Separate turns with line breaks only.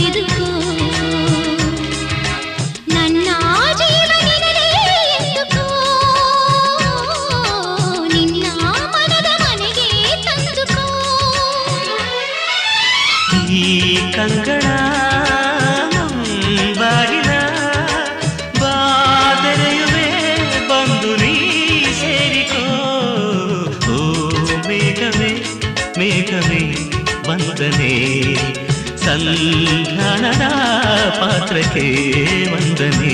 ಕಾಯ್ದುಕೋ ನನ್ನ ಜೀವನಿನಲೇ ಎಂದುಕೋ ನಿನ್ನ ಮನದ ಮನೆಗೆ ತಂದುಕೋ
ಈ ಕಂಗಳ ಬಾಗಿಲ ಬಾದರೆಯುವೆ ಬಂದು ನೀ ಸೇರಿಕೋ ಓ ಮೇಘವೇ ಮೇಘವೇ ವಂದನೆ ಸಂಧಾನದ ಪಾತ್ರಕ್ಕೆ ವಂದನೆ